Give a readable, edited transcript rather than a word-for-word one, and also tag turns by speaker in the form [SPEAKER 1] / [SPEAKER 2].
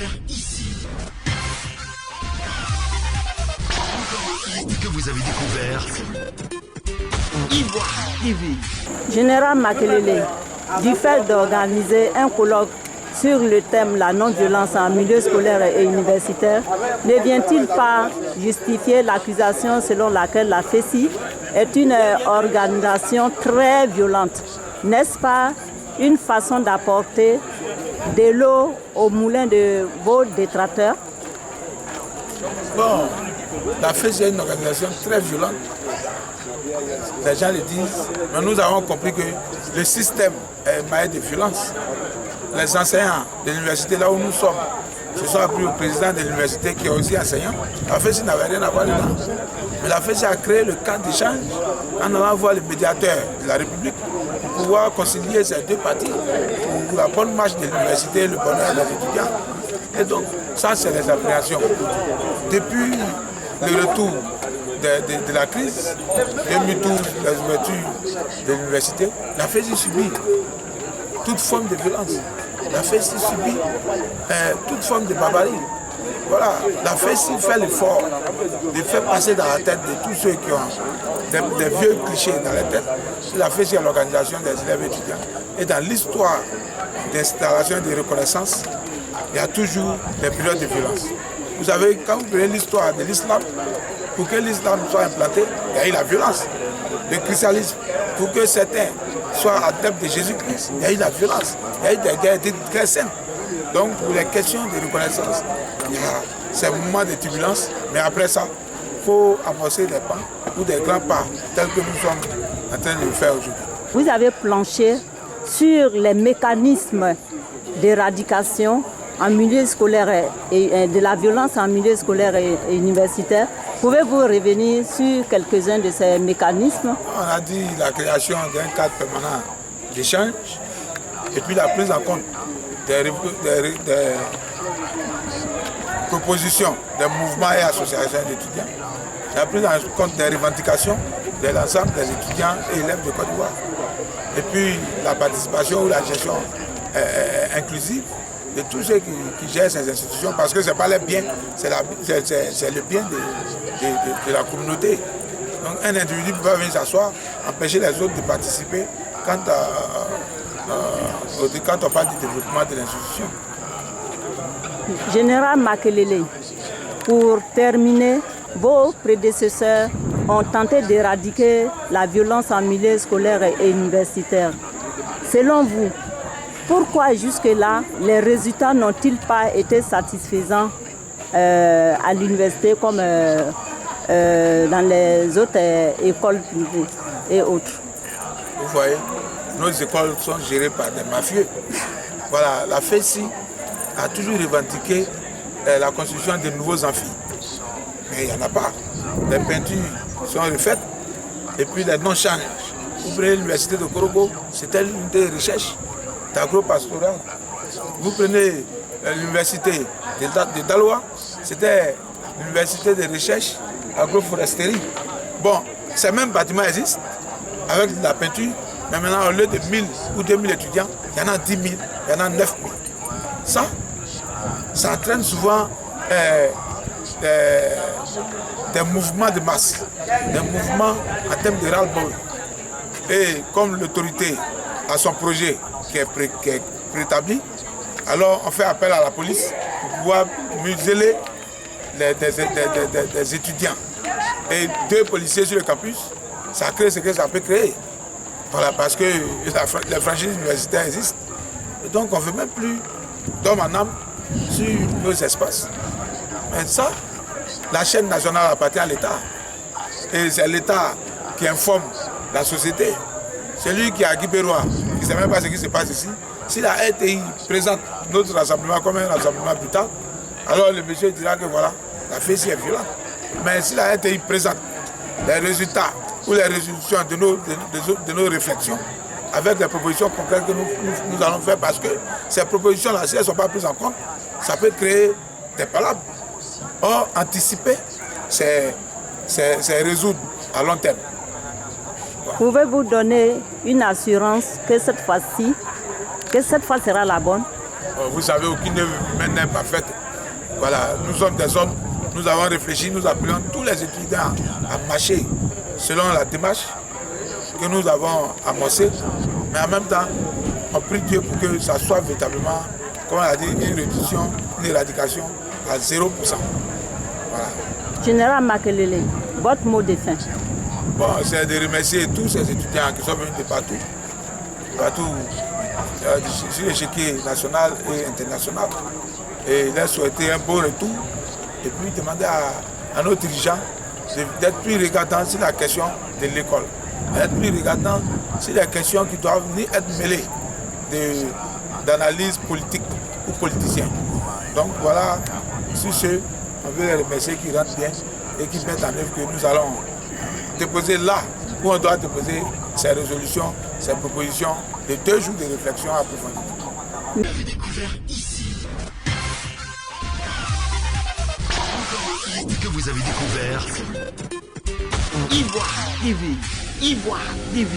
[SPEAKER 1] faire ici? Que vous avez découvert Ivoire TV.
[SPEAKER 2] Général Makelele, du fait d'organiser un colloque sur le thème la non-violence en milieu scolaire et universitaire, ne vient-il pas justifier l'accusation selon laquelle la FESI est une organisation très violente? N'est-ce pas une façon d'apporter de l'eau au moulin de vos détracteurs?
[SPEAKER 3] Bon, la FESI est une organisation très violente. Les gens le disent, mais nous avons compris que le système est maillé de violence. Les enseignants de l'université, là où nous sommes, se sont appris au président de l'université qui est aussi enseignant. La FESI n'avait rien à voir dedans. Mais la FESI a créé le cadre d'échange en allant voir le médiateur de la République pour pouvoir concilier ces deux parties pour la bonne marche de l'université et le bonheur des étudiants. Et donc, ça, c'est les appréhensions. Depuis le retour de la crise, 2012, les ouvertures de l'université, la FESI subit toute forme de violence. La FESI subit toute forme de barbarie. Voilà, la FESI fait l'effort de faire passer dans la tête de tous ceux qui ont des vieux clichés dans la tête. La FESI est l'organisation des élèves étudiants. Et dans l'histoire d'installation et de reconnaissance, il y a toujours des périodes de violence. Vous savez, quand vous prenez l'histoire de l'islam, pour que l'islam soit implanté, il y a eu la violence. Le christianisme, pour que certains soient adeptes de Jésus-Christ, il y a eu la violence. Il y a eu des guerres très saines. Donc, pour les questions de reconnaissance, il y a ces moments de turbulence, mais après ça, il faut avancer des pas ou des grands pas tels que nous sommes en train de le faire aujourd'hui.
[SPEAKER 2] Vous avez planché sur les mécanismes d'éradication en milieu scolaire et de la violence en milieu scolaire et universitaire. Pouvez-vous revenir sur quelques-uns de ces mécanismes?
[SPEAKER 3] On a dit la création d'un cadre permanent d'échange et puis la prise en compte des propositions des mouvements et associations d'étudiants, la prise en compte des revendications de l'ensemble des étudiants et élèves de Côte d'Ivoire. Et puis la participation ou la gestion inclusive de tous ceux qui gèrent ces institutions, parce que ce n'est pas le bien, c'est le bien de la communauté. Donc un individu peut venir s'asseoir, empêcher les autres de participer quand on parle du développement de l'institution.
[SPEAKER 2] Général Makelele, pour terminer, vos prédécesseurs ont tenté d'éradiquer la violence en milieu scolaire et universitaire. Selon vous, pourquoi jusque-là, les résultats n'ont-ils pas été satisfaisants à l'université comme dans les autres écoles privées et autres?
[SPEAKER 3] Vous voyez, nos écoles sont gérées par des mafieux. Voilà, la FESI a toujours revendiqué la construction de nouveaux amphis. Mais il n'y en a pas. Les peintures sont refaites et puis les noms changent. Vous prenez l'université de Korogo, c'était l'unité de recherche d'agro-pastoral. Vous prenez l'université de Daloa, c'était l'université de recherche agroforesterie. Bon, ces mêmes bâtiments existent avec de la peinture, mais maintenant au lieu de 1000 ou 2000 étudiants, il y en a 10 000, il y en a 9 000. Ça entraîne souvent des mouvements de masse, des mouvements en termes de ras-le-bol. Et comme l'autorité a son projet qui est préétabli, alors on fait appel à la police pour pouvoir museler des étudiants. Et 2 policiers sur le campus, ça crée ce que ça peut créer. Voilà, parce que les franchises universitaires existent. Et donc on ne veut même plus d'homme en âme sur nos espaces. Mais ça, la chaîne nationale appartient à l'État. Et c'est l'État qui informe la société. Celui qui est à Guibérois, qui ne sait même pas ce qui se passe ici, si la RTI présente notre rassemblement comme un rassemblement brutal, alors le monsieur dira que voilà, la FESI est violente. Mais si la RTI présente les résultats ou les résolutions de nos réflexions, avec des propositions concrètes que nous allons faire, parce que ces propositions-là, si elles ne sont pas prises en compte, ça peut créer des palabres. Or, anticiper, c'est résoudre à long terme.
[SPEAKER 2] Pouvez-vous donner une assurance que cette fois sera la bonne?
[SPEAKER 3] Vous savez, aucune main n'est parfaite. Voilà, nous sommes des hommes, nous avons réfléchi, nous appelons tous les étudiants à marcher selon la démarche que nous avons amorcée. Mais en même temps, on prie Dieu pour que ça soit véritablement, comme on a dit, une réduction, une éradication à 0%. Voilà. Général
[SPEAKER 2] Makelele, votre mot de fin.
[SPEAKER 3] Bon, c'est de remercier tous ces étudiants qui sont venus de partout, sur l'échiquier national et international, et leur souhaiter un beau retour, et puis demander à nos dirigeants d'être plus regardants sur la question de l'école, d'être plus regardants sur les questions qui doivent ni être mêlées d'analyse politique ou politicien. Donc voilà, sur ce, on veut les remercier qui rentrent bien et qui mettent en œuvre que nous allons déposer là où on doit déposer ces résolutions, ces propositions de 2 jours de réflexion approfondie.
[SPEAKER 1] Vous avez découvert ici. Que vous avez découvert Ivoire TV. Ivoire TV.